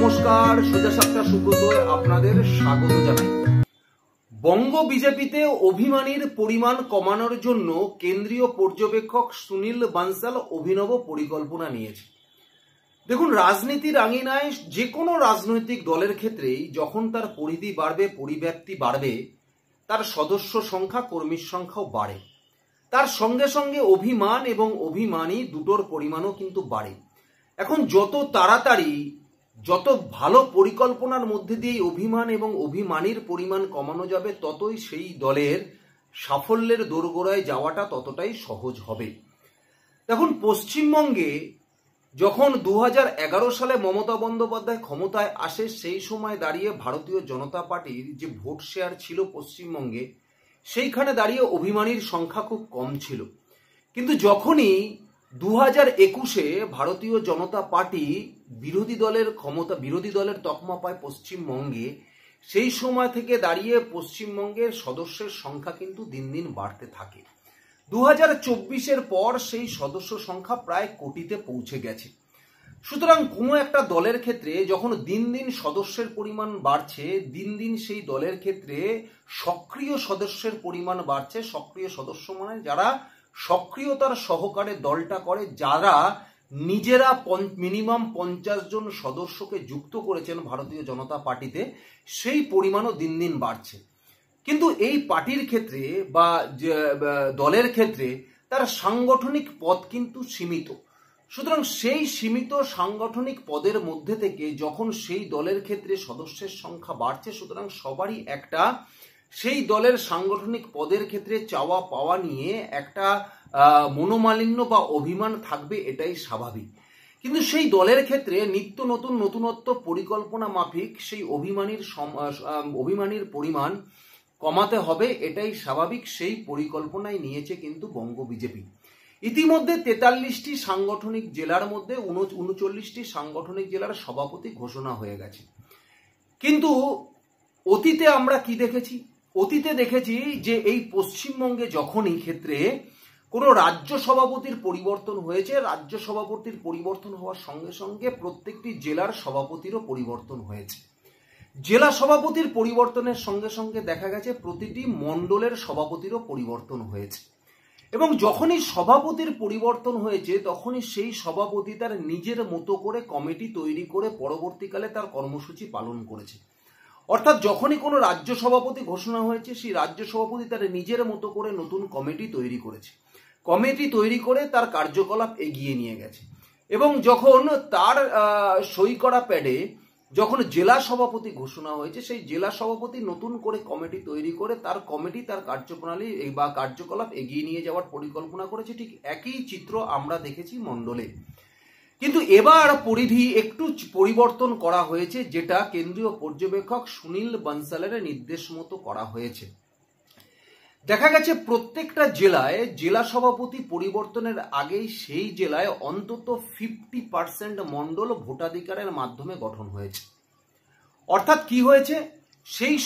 নমস্কার, সোজা সাপটা সুব্রতয় আপনাদের স্বাগত জানাই। বঙ্গ বিজেপিতে অভিমানীর পরিমাণ কমানোর জন্য কেন্দ্রীয় পর্যবেক্ষক সুনীল বানসাল অভিনব পরিকল্পনা নিয়েছে। দেখুন, রাজনীতির আঙিনায় যে কোনো রাজনৈতিক দলের ক্ষেত্রেই যখন তার পরিধি বাড়বে, পরিব্যাপ্তি বাড়বে, তার সদস্য সংখ্যা, কর্মীর সংখ্যাও বাড়ে। তার সঙ্গে সঙ্গে অভিমান এবং অভিমানী দুটোর পরিমাণও কিন্তু বাড়ে। এখন যত তাড়াতাড়ি, যত ভালো পরিকল্পনার মধ্যে দিয়ে অভিমান এবং অভিমানীর পরিমাণ কমানো যাবে, ততই সেই দলের সাফল্যের দোরগোড়ায় যাওয়াটা ততটাই সহজ হবে। দেখুন, পশ্চিমবঙ্গে যখন 2011 সালে মমতা বন্দ্যোপাধ্যায় ক্ষমতায় আসে, সেই সময় দাঁড়িয়ে ভারতীয় জনতা পার্টির যে ভোট শেয়ার ছিল পশ্চিমবঙ্গে, সেইখানে দাঁড়িয়ে অভিমানীর সংখ্যা খুব কম ছিল। কিন্তু যখনই 2021-এ ভারতীয় জনতা পার্টি বিরোধী দলের তকমা পায় পশ্চিমবঙ্গে, সেই সময় থেকে দাঁড়িয়ে পশ্চিমবঙ্গের সদস্যের সংখ্যা কিন্তু দিন দিন বাড়তে থাকে। 2024-এর পর সেই সদস্য সংখ্যা প্রায় কোটিতে পৌঁছে গেছে। সুতরাং কোনো একটা দলের ক্ষেত্রে যখন দিন দিন সদস্যের পরিমাণ বাড়ছে, দিন দিন সেই দলের ক্ষেত্রে সক্রিয় সদস্যের পরিমাণ বাড়ছে। সক্রিয় সদস্য মানে যারা সক্রিয়তার সহকারে দলটা করে, যারা নিজেরা মিনিমাম 50 জন সদস্যকে যুক্ত করেছেন ভারতীয় জনতা পার্টিতে, সেই পরিমাণও দিন দিন বাড়ছে। কিন্তু এই পার্টির ক্ষেত্রে বা দলের ক্ষেত্রে তার সাংগঠনিক পদ কিন্তু সীমিত। সুতরাং সেই সীমিত সাংগঠনিক পদের মধ্যে থেকে যখন সেই দলের ক্ষেত্রে সদস্যের সংখ্যা বাড়ছে, সুতরাং সবারই একটা সেই দলের সাংগঠনিক পদের ক্ষেত্রে চাওয়া পাওয়া নিয়ে একটা মনোমালিন্য বা অভিমান থাকবে, এটাই স্বাভাবিক। কিন্তু সেই দলের ক্ষেত্রে নিত্য নতুন নতুনত্ব পরিকল্পনা মাফিক সেই অভিমানীর পরিমাণ কমাতে হবে, এটাই স্বাভাবিক। সেই পরিকল্পনাই নিয়েছে কিন্তু বঙ্গ বিজেপি। ইতিমধ্যে 43টি সাংগঠনিক জেলার মধ্যে 39টি সাংগঠনিক জেলার সভাপতি ঘোষণা হয়ে গেছে। কিন্তু অতীতে আমরা কি দেখেছি? অতীতে দেখেছি যে এই পশ্চিমবঙ্গে যখনই ক্ষেত্রে কোনো রাজ্য সভাপতির পরিবর্তন হয়েছে, রাজ্য সভাপতির পরিবর্তন হওয়ার সঙ্গে সঙ্গে প্রত্যেকটি জেলার সভাপতিরও পরিবর্তন হয়েছে। জেলা সভাপতির পরিবর্তনের সঙ্গে সঙ্গে দেখা গেছে প্রতিটি মণ্ডলের সভাপতিরও পরিবর্তন হয়েছে। এবং যখনই সভাপতির পরিবর্তন হয়েছে, তখনই সেই সভাপতি তার নিজের মতো করে কমিটি তৈরি করে পরবর্তীকালে তার কর্মসূচি পালন করেছে। অর্থাৎ যখনই কোনো রাজ্য সভাপতি ঘোষণা হয়েছে, সেই রাজ্য সভাপতি তার নিজের মতো করে নতুন কমিটি তৈরি করেছে। কমিটি তৈরি করে তার কার্যকলাপ এগিয়ে নিয়ে গেছে। এবং যখন তার সই করা প্যাডে যখন জেলা সভাপতি ঘোষণা হয়েছে, সেই জেলা সভাপতি নতুন করে কমিটি তৈরি করে তার কার্যপ্রণালী বা কার্যকলাপ এগিয়ে নিয়ে যাওয়ার পরিকল্পনা করেছে। ঠিক একই চিত্র আমরা দেখেছি মণ্ডলে। কিন্তু এবার পরিধি একটু পরিবর্তন করা হয়েছে, যেটা কেন্দ্রীয় পর্যবেক্ষক সুনীল বানসালের নির্দেশ মতো করা হয়েছে। দেখা গেছে প্রত্যেকটা জেলায় জেলা সভাপতি পরিবর্তনের আগেই সেই জেলায় অন্তত 50% মণ্ডল ভোটাধিকারের মাধ্যমে গঠন হয়েছে। অর্থাৎ কি হয়েছে? সেই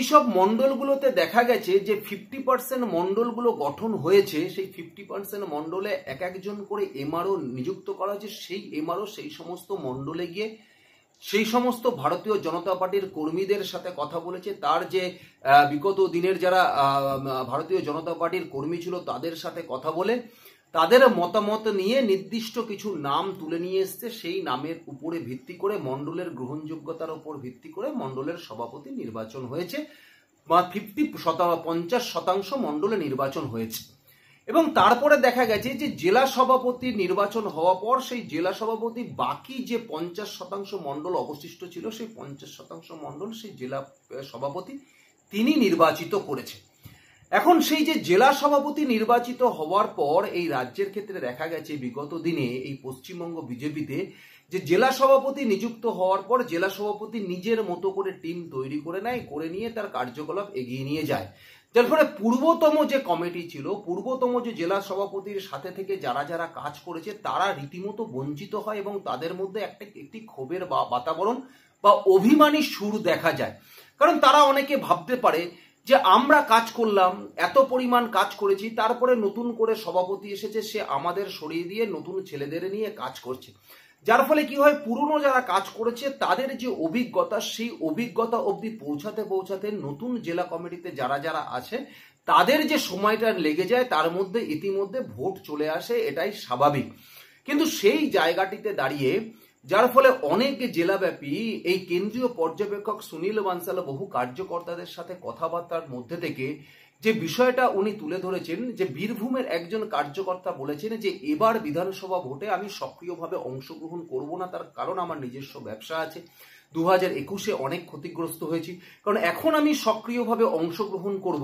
সব মণ্ডলগুলোতে দেখা গেছে যে 50% মণ্ডলগুলো গঠন হয়েছে। সেই 50% মণ্ডলে এক একজন করে এমআরও নিযুক্ত করা হয়েছে। সেই এমআরও সেই সমস্ত মণ্ডলে গিয়ে সেই সমস্ত ভারতীয় জনতা পার্টির কর্মীদের সাথে কথা বলেছে। তার যে বিগত দিনের যারা ভারতীয় জনতা পার্টির কর্মী ছিল, তাদের সাথে কথা বলে তাদের মতামত নিয়ে নির্দিষ্ট কিছু নাম তুলে নিয়ে এসছে। সেই নামের উপরে ভিত্তি করে, মণ্ডলের গ্রহণযোগ্যতার উপর ভিত্তি করে মণ্ডলের সভাপতি নির্বাচন হয়েছে, বা 50% মণ্ডলে নির্বাচন হয়েছে। এবং তারপরে দেখা গেছে যে জেলা সভাপতি নির্বাচন হওয়ার পর সেই জেলা সভাপতি বাকি যে 50% মণ্ডল অবশিষ্ট ছিল, সেই 50% মণ্ডল সেই জেলা সভাপতি তিনি নির্বাচিত করেছে। এখন সেই যে জেলা সভাপতি নির্বাচিত হওয়ার পর এই রাজ্যের ক্ষেত্রে দেখা গেছে বিগত দিনে এই পশ্চিমবঙ্গ বিজেপিতে যে জেলা সভাপতি নিযুক্ত হওয়ার পর জেলা সভাপতি নিজের মতো করে টিম তৈরি করে নেয়, করে নিয়ে তার কার্যকলাপ এগিয়ে নিয়ে যায়। যার ফলে পূর্বতম যে কমিটি ছিল, পূর্বতম যে জেলা সভাপতির সাথে থেকে যারা যারা কাজ করেছে, তারা রীতিমতো বঞ্চিত হয় এবং তাদের মধ্যে একটি ক্ষোভের বাতাবরণ বা অভিমানী সুর দেখা যায়। কারণ তারা অনেকে ভাবতে পারে যে আমরা কাজ করলাম, এত পরিমাণ কাজ করেছি, তারপরে নতুন করে সভাপতি এসেছে, সে আমাদের সরিয়ে দিয়ে নতুন ছেলেদের নিয়ে কাজ করছে। যার ফলে কি হয়, পুরনো যারা কাজ করেছে তাদের যে অভিজ্ঞতা, সেই অভিজ্ঞতা অবধি পৌঁছাতে পৌঁছাতে নতুন জেলা কমিটিতে যারা যারা আছে তাদের যে সময়টা লেগে যায়, তার মধ্যে ইতিমধ্যে ভোট চলে আসে, এটাই স্বাভাবিক। কিন্তু সেই জায়গাটিতে দাঁড়িয়ে যার ফলে অনেক জেলাব্যাপী এই কেন্দ্রীয় পর্যবেক্ষক সুনীল বানসাল বহু কার্যকর্তাদের সাথে কথাবার্তার মধ্যে থেকে যে বিষয়টা উনি তুলে ধরেছেন, যে বীরভূমের একজন কার্যকর্তা বলেছেন যে এবার বিধানসভা ভোটে আমি সক্রিয়ভাবে অংশগ্রহণ করব না, তার কারণ আমার নিজস্ব ব্যবসা আছে, 2021-এ অনেক ক্ষতিগ্রস্ত হয়েছি, কারণ এখন আমি সক্রিয়ভাবে অংশগ্রহণ করব,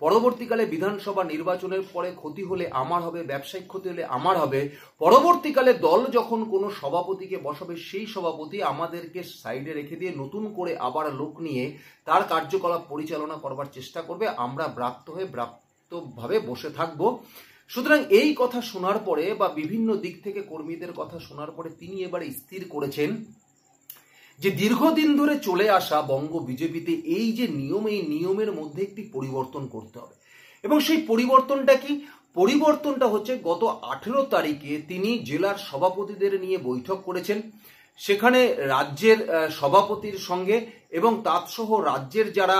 পরবর্তীকালে বিধানসভা নির্বাচনের পরে ক্ষতি হলে আমার হবে, ব্যবসায়িক ক্ষতি হলে আমার হবে, পরবর্তীকালে দল যখন কোনো সভাপতিকে বসাবে সেই সভাপতি আমাদেরকে সাইডে রেখে দিয়ে নতুন করে আবার লোক নিয়ে তার কার্যকলাপ পরিচালনা করবার চেষ্টা করবে, আমরা ব্রাত্যভাবে বসে থাকবো। সুতরাং এই কথা শোনার পরে বা বিভিন্ন দিক থেকে কর্মীদের কথা শোনার পরে তিনি এবারে স্থির করেছেন যে দীর্ঘদিন ধরে চলে আসা বঙ্গ বিজেপিতে এই যে নিয়ম, এই নিয়মের মধ্যে একটি পরিবর্তন করতে হবে। এবং সেই পরিবর্তনটা কি? পরিবর্তনটা হচ্ছে গত 18 তারিখে তিনি জেলার সভাপতিদের নিয়ে বৈঠক করেছেন। সেখানে রাজ্যের সভাপতির সঙ্গে এবং তৎসহ রাজ্যের যারা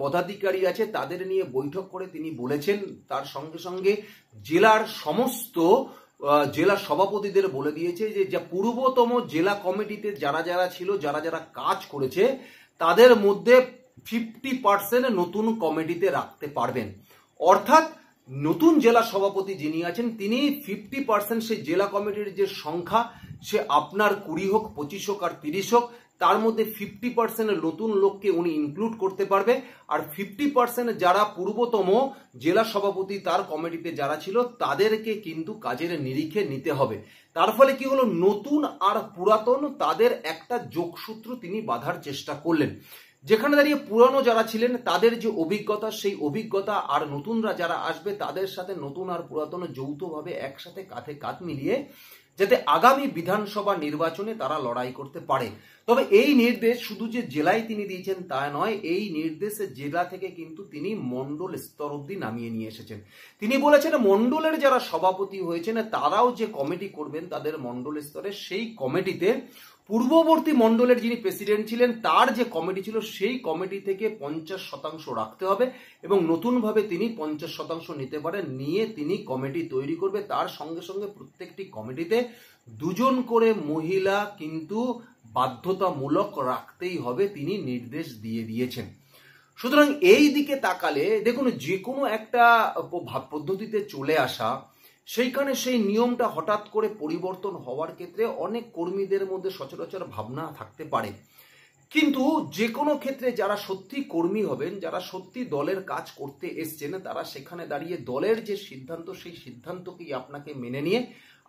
পদাধিকারী আছে তাদের নিয়ে বৈঠক করে তিনি বলেছেন, তার সঙ্গে সঙ্গে জেলার সমস্ত জেলা সভাপতিদের বলে দিয়েছে যে যা পূর্বতম জেলা কমিটিতে যারা যারা ছিল, যারা যারা কাজ করেছে তাদের মধ্যে 50% নতুন কমিটিতে রাখতে পারবেন। অর্থাৎ নতুন জেলা সভাপতি যিনি আছেন তিনি 50% সেই জেলা কমিটির যে সংখ্যা, সে আপনার 20 হোক, 25 হোক আর 30 হোক, তার মধ্যে 50% নতুন লোককে উনি ইনক্লুড করতে পারবে। আর 50% যারা পূর্বতম জেলা সভাপতি তার কমিটিতে যারা ছিল তাদেরকে কিন্তু কাজের নিরিখে নিতে হবে। তার ফলে কি হলো, নতুন আর পুরাতন তাদের একটা যোগসূত্র তিনি বাঁধার চেষ্টা করলেন, যেখানে দাঁড়িয়ে পুরানো যারা ছিলেন তাদের যে অভিজ্ঞতা, সেই অভিজ্ঞতা আর নতুনরা যারা আসবে তাদের সাথে নতুন আর পুরাতন যৌথভাবে একসাথে কাঁধে কাঁধ মিলিয়ে যাতে আগামী বিধানসভা নির্বাচনে তারা লড়াই করতে পারে। তবে এই নির্দেশ শুধু যে জেলায় তিনি দিয়েছেন তা নয়, এই নির্দেশে জেলা থেকে কিন্তু তিনি মন্ডল স্তর অব্দি নামিয়ে নিয়ে এসেছেন। তিনি বলেছেন মন্ডলের যারা সভাপতি হয়েছেন তারাও যে কমিটি করবেন তাদের মন্ডল স্তরে, সেই কমিটিতে পূর্ববর্তী মন্ডলের যিনি প্রেসিডেন্ট ছিলেন তার যে কমিটি ছিল সেই কমিটি থেকে 50% রাখতে হবে এবং নতুনভাবে তিনি 50% নিতে পারেন, নিয়ে তিনি কমিটি তৈরি করবে। তার সঙ্গে সঙ্গে প্রত্যেকটি কমিটিতে 2 জন করে মহিলা কিন্তু বাধ্যতামূলক রাখতেই হবে, তিনি নির্দেশ দিয়ে দিয়েছেন। সুতরাং এই দিকে তাকালে দেখুন, যে কোনো একটা পদ্ধতিতে চলে আসা, সেইখানে সেই নিয়মটা হঠাৎ করে পরিবর্তন হওয়ার ক্ষেত্রে অনেক কর্মীদের মধ্যে সচরাচর ভাবনা থাকতে পারে। কিন্তু যে কোনো ক্ষেত্রে যারা সত্যি কর্মী হবেন, যারা সত্যি দলের কাজ করতে এসছেন, তারা সেখানে দাঁড়িয়ে দলের যে সিদ্ধান্ত সেই সিদ্ধান্তকেই আপনাকে মেনে নিয়ে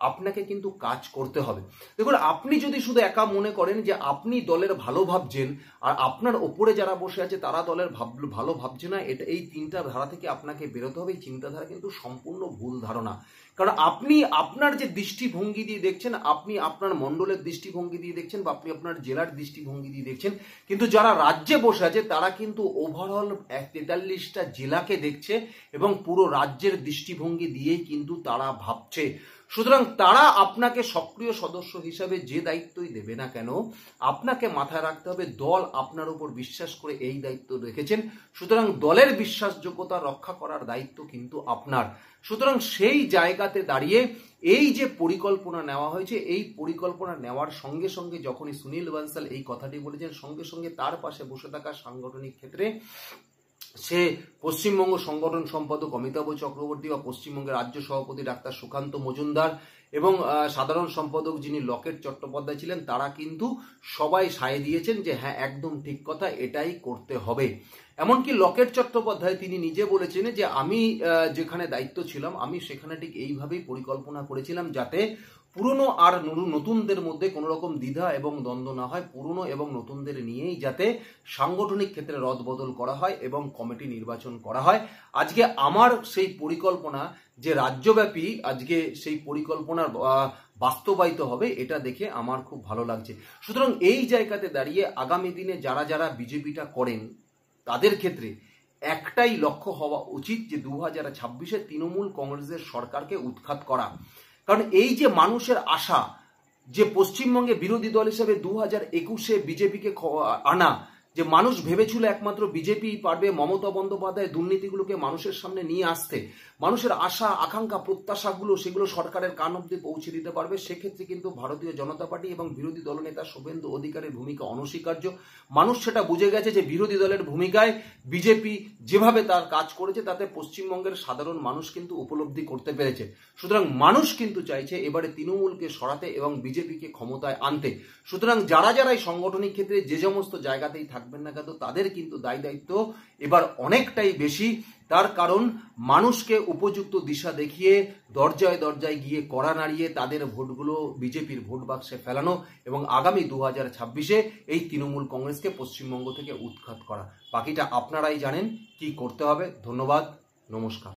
আপনাকে কিন্তু কাজ করতে হবে। দেখুন, আপনি যদি শুধু একা মনে করেন যে আপনি দলের ভালো ভাবছেন আর আপনার ওপরে যারা বসে আছে তারা দলের ভালো ভাবছে না, এটা এই 3টা ধারা থেকে আপনাকে বেরোতে হবে। এই চিন্তাধারা কিন্তু সম্পূর্ণ ভুল ধারণা। কারণ আপনি আপনার যে দৃষ্টিভঙ্গি দিয়ে দেখছেন, আপনি আপনার মণ্ডলের দৃষ্টিভঙ্গি দিয়ে দেখছেন বা আপনি আপনার জেলার দৃষ্টিভঙ্গি দিয়ে দেখছেন, কিন্তু যারা রাজ্যে বসে আছে তারা কিন্তু ওভারঅল 43টা জেলাকে দেখছে এবং পুরো রাজ্যের দৃষ্টিভঙ্গি দিয়েই কিন্তু তারা ভাবছে। সুতরাং তারা আপনাকে সক্রিয় সদস্য হিসাবে যে দায়িত্বই দেবে না কেন, আপনাকে মাথায় রাখতে হবে দল আপনার উপর বিশ্বাস করে এই দায়িত্ব রেখেছেন। সুতরাং দলের বিশ্বাসযোগ্যতা রক্ষা করার দায়িত্ব কিন্তু আপনার। সুতরাং সেই জায়গাতে দাঁড়িয়ে এই যে পরিকল্পনা নেওয়া হয়েছে, এই পরিকল্পনা নেওয়ার সঙ্গে সঙ্গে যখনই সুনীল বানসাল এই কথাটি বলেছেন, সঙ্গে সঙ্গে তার পাশে বসে থাকা সাংগঠনিক ক্ষেত্রে সে পশ্চিমবঙ্গ সংগঠন সম্পাদক অমিতাভ চক্রবর্তী বা পশ্চিমবঙ্গের রাজ্য সভাপতি ডাক্তার সুকান্ত মজুমদার এবং সাধারণ সম্পাদক যিনি লকেট চট্টোপাধ্যায় ছিলেন, তারা কিন্তু সবাই সায় দিয়েছেন যে হ্যাঁ একদম ঠিক কথা, এটাই করতে হবে। এমনকি লকেট চট্টোপাধ্যায় তিনি নিজে বলেছেন যে আমি যেখানে দায়িত্ব ছিলাম আমি সেখানে ঠিক এইভাবেই পরিকল্পনা করেছিলাম যাতে পুরনো আর নতুনদের মধ্যে কোনো রকম দ্বিধা এবং দ্বন্দ্ব না হয়, পুরনো এবং নতুনদের নিয়েই যাতে সাংগঠনিক ক্ষেত্রে রদবদল করা হয় এবং কমিটি নির্বাচন করা হয়। আজকে আমার সেই পরিকল্পনা যে রাজ্যব্যাপী আজকে সেই পরিকল্পনার বাস্তবায়িত হবে, এটা দেখে আমার খুব ভালো লাগছে। সুতরাং এই জায়গাতে দাঁড়িয়ে আগামী দিনে যারা যারা বিজেপিটা করেন তাদের ক্ষেত্রে একটাই লক্ষ্য হওয়া উচিত যে 2026-এ তৃণমূল কংগ্রেসের সরকারকে উৎখাত করা। কারণ এই যে মানুষের আশা, যে পশ্চিমবঙ্গে বিরোধী দল হিসেবে 2021-এ বিজেপিকে আনা, যে মানুষ ভেবেছিল একমাত্র বিজেপি পারবে মমতা বন্দ্যোপাধ্যায় দুর্নীতিগুলোকে মানুষের সামনে নিয়ে আসতে, মানুষের আশা আকাঙ্ক্ষা প্রত্যাশাগুলো সেগুলো সরকারের কান অব্দি পৌঁছে দিতে পারবে, সেক্ষেত্রে কিন্তু ভারতীয় জনতা পার্টি এবং বিরোধী দলনেতা শুভেন্দু অধিকারীর ভূমিকা অনস্বীকার্য। মানুষ সেটা বুঝে গেছে যে বিরোধী দলের ভূমিকায় বিজেপি যেভাবে তার কাজ করেছে তাতে পশ্চিমবঙ্গের সাধারণ মানুষ কিন্তু উপলব্ধি করতে পেরেছে। সুতরাং মানুষ কিন্তু চাইছে এবারে তৃণমূলকে সরাতে এবং বিজেপিকে ক্ষমতায় আনতে। সুতরাং যারা যারা এই সাংগঠনিক ক্ষেত্রে যে সমস্ত জায়গাতেই থাকবেন না কেন তাদের কিন্তু দায় দায়িত্ব এবার অনেকটাই বেশি। তার কারণ মানুষকে উপযুক্ত দিশা দেখিয়ে দরজায় দরজায় গিয়ে কড়া নাড়িয়ে তাদের ভোটগুলো বিজেপির ভোট বাক্সে ফেলানো এবং আগামী 2026-এ এই তৃণমূল কংগ্রেসকে পশ্চিমবঙ্গ থেকে উৎখাত করা। বাকিটা আপনারাই জানেন কি করতে হবে। ধন্যবাদ, নমস্কার।